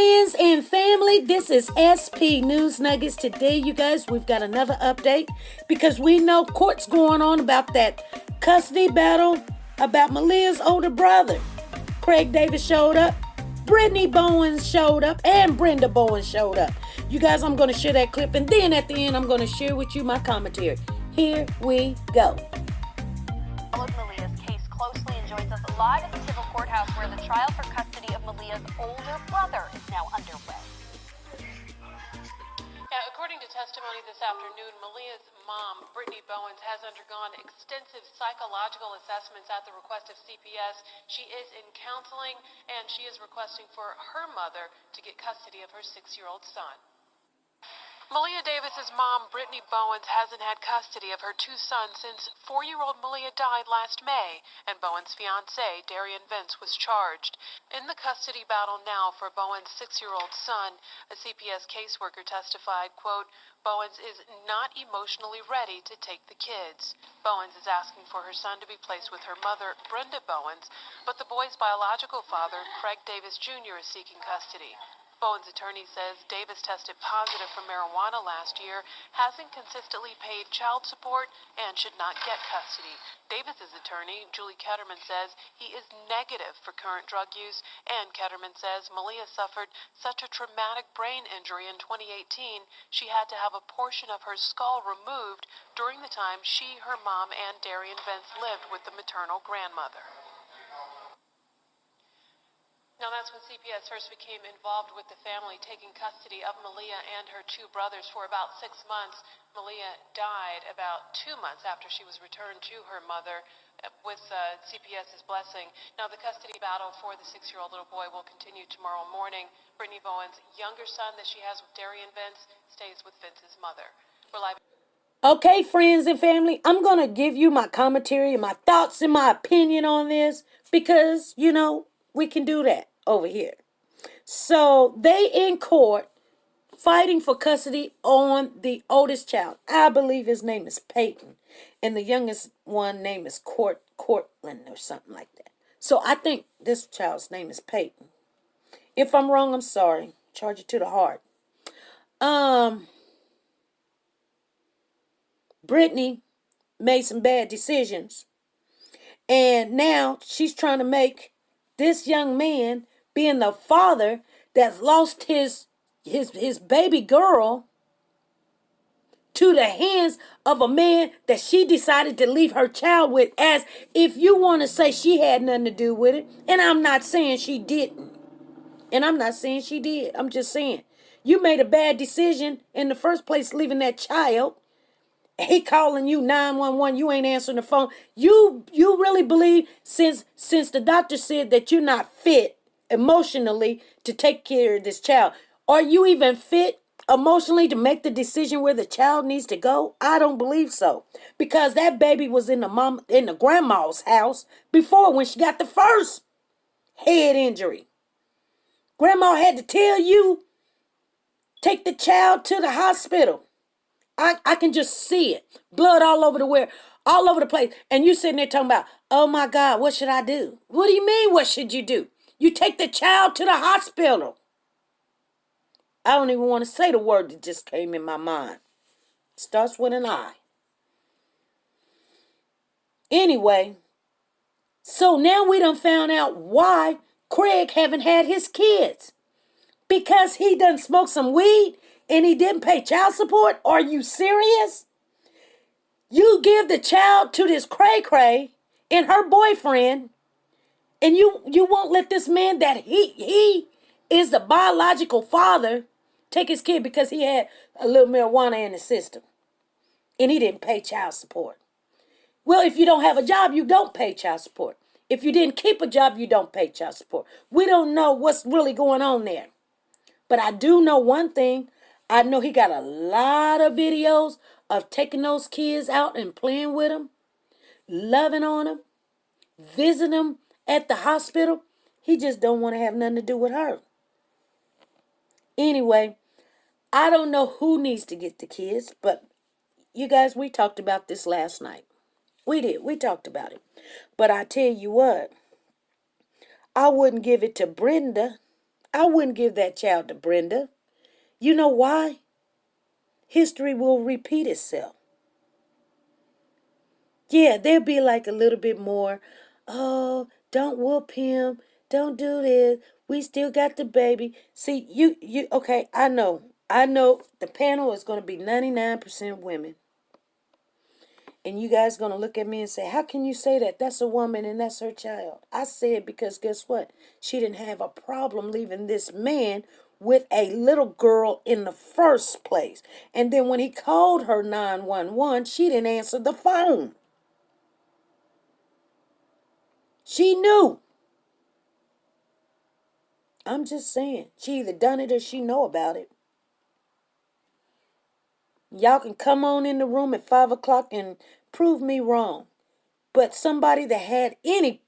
friends and family, this is SP News Nuggets. Today, you guys, we've got another update because we know court's going on about that custody battle about Maleah's older brother. Craig Davis showed up, Brittany Bowens showed up, and Brenda Bowens showed up. You guys, I'm going to share that clip, and then at the end, I'm going to share with you my commentary. Here we go. Followed Maleah's case closely and joins us live at the civil courthouse where the trial for custody of Maleah's older brother is now underway. According to testimony this afternoon, Maleah's mom, Brittany Bowens, has undergone extensive psychological assessments at the request of CPS. She is in counseling, and she is requesting for her mother to get custody of her 6-year-old son. Maleah Davis's mom, Brittany Bowens, hasn't had custody of her 2 sons since 4-year-old Maleah died last May, and Bowens' fiancé, Darian Vince, was charged. In the custody battle now for Bowens' 6-year-old son, a CPS caseworker testified, quote, Bowens is not emotionally ready to take the kids. Bowens is asking for her son to be placed with her mother, Brenda Bowens, but the boy's biological father, Craig Davis Jr., is seeking custody. Bowens' attorney says Davis tested positive for marijuana last year, hasn't consistently paid child support, and should not get custody. Davis's attorney, Julie Ketterman, says he is negative for current drug use, and Ketterman says Maleah suffered such a traumatic brain injury in 2018 she had to have a portion of her skull removed during the time she, her mom, and Darian Vince lived with the maternal grandmother. Now, that's when CPS first became involved with the family, taking custody of Maleah and her 2 brothers for about 6 months. Maleah died about 2 months after she was returned to her mother with CPS's blessing. Now, the custody battle for the 6-year-old little boy will continue tomorrow morning. Brittany Bowens' younger son that she has with Darian Vince stays with Vince's mother. We're live. Okay, friends and family, I'm going to give you my commentary and my thoughts and my opinion on this because, you know, we can do that over here. So they in court fighting for custody on the oldest child. I believe his name is Peyton. And the youngest one name is Cortland or something like that. So I think this child's name is Peyton. If I'm wrong, I'm sorry. Charge it to the heart. Brittany made some bad decisions. And now she's trying to make this young man, being the father that's lost his baby girl, to the hands of a man that she decided to leave her child with, as if you want to say she had nothing to do with it. And I'm not saying she didn't. And I'm not saying she did. I'm just saying you made a bad decision in the first place, leaving that child. He calling you 911, you ain't answering the phone. You really believe, since the doctor said that you're not fit emotionally to take care of this child, are you even fit emotionally to make the decision where the child needs to go? I don't believe so, because that baby was in the grandma's house before, when she got the first head injury. Grandma had to tell you, take the child to the hospital. I can just see it. Blood all over the place. And you sitting there talking about, oh my God, what should I do? What do you mean, what should you do? You take the child to the hospital. I don't even want to say the word that just came in my mind. It starts with an I. Anyway, so now we done found out why Craig haven't had his kids. Because he done smoked some weed and he didn't pay child support? Are you serious? You give the child to this cray-cray and her boyfriend, and you won't let this man that he is the biological father take his kid because he had a little marijuana in the system and he didn't pay child support. Well, if you don't have a job, you don't pay child support. If you didn't keep a job, you don't pay child support. We don't know what's really going on there. But I do know one thing. I know he got a lot of videos of taking those kids out and playing with them, loving on them, visiting them at the hospital. He just don't want to have nothing to do with her. Anyway, I don't know who needs to get the kids, but you guys, we talked about this last night. We did. We talked about it. But I tell you what, I wouldn't give it to Brenda I wouldn't give that child to Brenda. You know why? History will repeat itself. Yeah, there'll be like a little bit more, oh, don't whoop him. Don't do this. We still got the baby. See, okay, I know. I know the panel is going to be 99% women. And you guys going to look at me and say, how can you say that? That's a woman and that's her child. I say it because guess what? She didn't have a problem leaving this man with a little girl in the first place. And then when he called her 911, she didn't answer the phone. She knew. I'm just saying. She either done it or she know about it. Y'all can come on in the room at 5 o'clock and prove me wrong. But somebody that had anything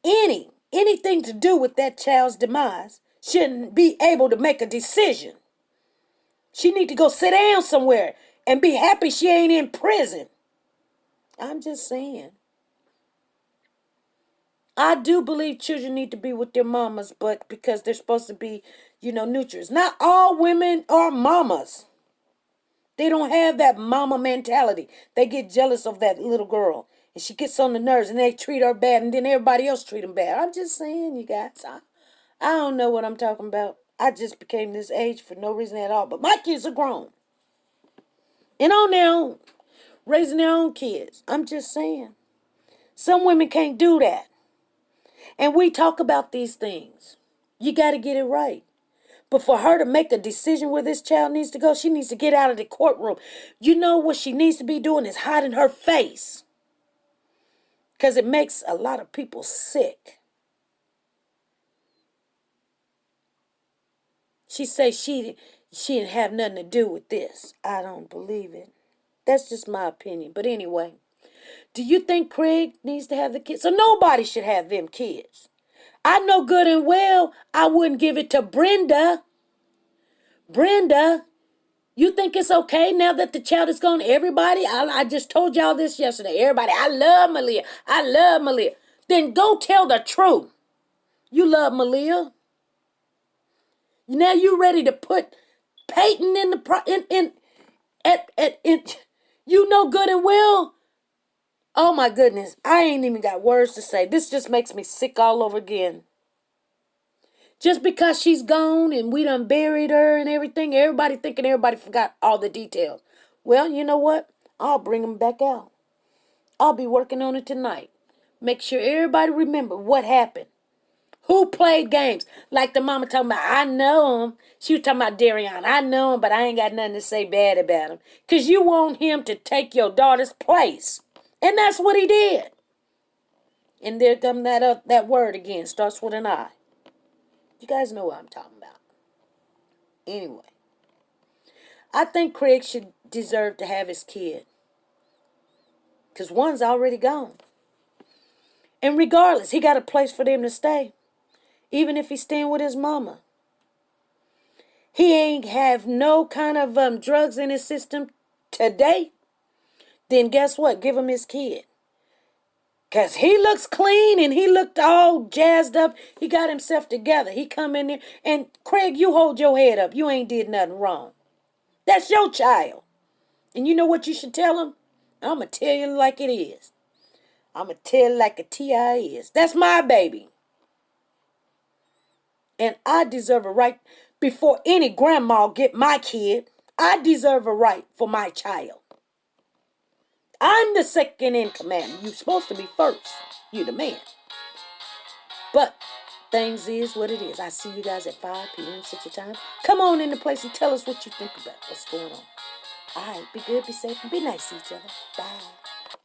to do with that child's demise shouldn't be able to make a decision. She need to go sit down somewhere and be happy she ain't in prison. I'm just saying. I do believe children need to be with their mamas, but because they're supposed to be, nurturers. Not all women are mamas. They don't have that mama mentality. They get jealous of that little girl. And she gets on the nerves and they treat her bad and then everybody else treat them bad. I'm just saying, you guys. I don't know what I'm talking about. I just became this age for no reason at all. But my kids are grown. And on their own. Raising their own kids. I'm just saying. Some women can't do that. And we talk about these things. You got to get it right. But for her to make a decision where this child needs to go, she needs to get out of the courtroom. You know what she needs to be doing is hiding her face. Because it makes a lot of people sick. She says she didn't have nothing to do with this. I don't believe it. That's just my opinion. But anyway, do you think Craig needs to have the kids? So nobody should have them kids. I know good and well I wouldn't give it to Brenda. Brenda, you think it's okay now that the child is gone? Everybody, I just told y'all this yesterday. Everybody, I love Maleah. I love Maleah. Then go tell the truth. You love Maleah. Now you ready to put Peyton in the you know good and well. Oh my goodness, I ain't even got words to say. This just makes me sick all over again. Just because she's gone and we done buried her and everything, everybody thinking everybody forgot all the details. Well, you know what? I'll bring them back out. I'll be working on it tonight. Make sure everybody remember what happened. Who played games? Like the mama talking about, I know him. She was talking about Darion. I know him, but I ain't got nothing to say bad about him. Because you want him to take your daughter's place. And that's what he did. And there comes that word again. Starts with an I. You guys know what I'm talking about. Anyway. I think Craig should deserve to have his kid. Because one's already gone. And regardless, he got a place for them to stay. Even if he's staying with his mama. He ain't have no kind of drugs in his system today. Then guess what? Give him his kid. Because he looks clean and he looked all jazzed up. He got himself together. He come in there. And Craig, you hold your head up. You ain't did nothing wrong. That's your child. And you know what you should tell him? I'm going to tell you like it is. I'm going to tell you like a T.I. is. That's my baby. And I deserve a right, before any grandma get my kid, I deserve a right for my child. I'm the second in command. You're supposed to be first. You're the man. But things is what it is. I see you guys at 5 p.m. Central Time. Come on in the place and tell us what you think about what's going on. All right, be good, be safe, and be nice to each other. Bye.